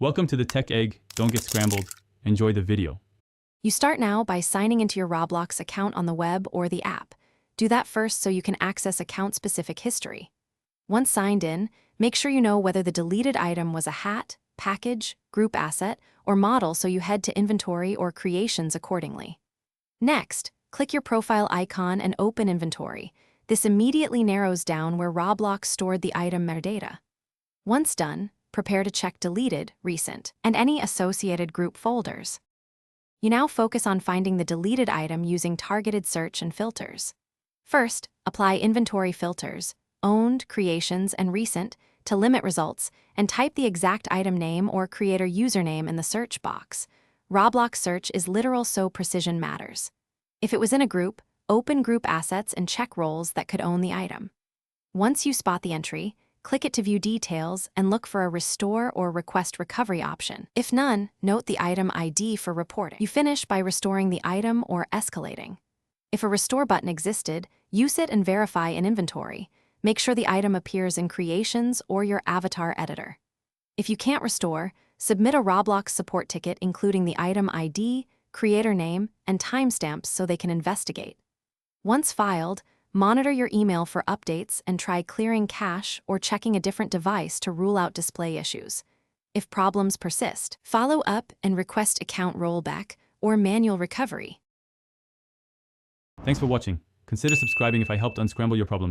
Welcome to the Tech Egg. Don't get scrambled. Enjoy the video. You start now by signing into your Roblox account on the web or the app. Do that first so you can access account-specific history. Once signed in, make sure you know whether the deleted item was a hat, package, group asset, or model so you head to inventory or creations accordingly. Next, click your profile icon and open inventory. This immediately narrows down where Roblox stored the item metadata. Once done, prepare to check deleted, recent, and any associated group folders. You now focus on finding the deleted item using targeted search and filters. First, apply inventory filters, owned, creations, and recent, to limit results, and type the exact item name or creator username in the search box. Roblox search is literal, so precision matters. If it was in a group, open group assets and check roles that could own the item. Once you spot the entry, click it to view details and look for a restore or request recovery option. If none, note the item ID for reporting. You finish by restoring the item or escalating. If a restore button existed, use it and verify in inventory. Make sure the item appears in creations or your avatar editor. If you can't restore, submit a Roblox support ticket including the item ID, creator name, and timestamps so they can investigate. Once filed, monitor your email for updates and try clearing cache or checking a different device to rule out display issues. If problems persist, follow up and request account rollback or manual recovery. Thanks for watching. Consider subscribing if I helped unscramble your problems.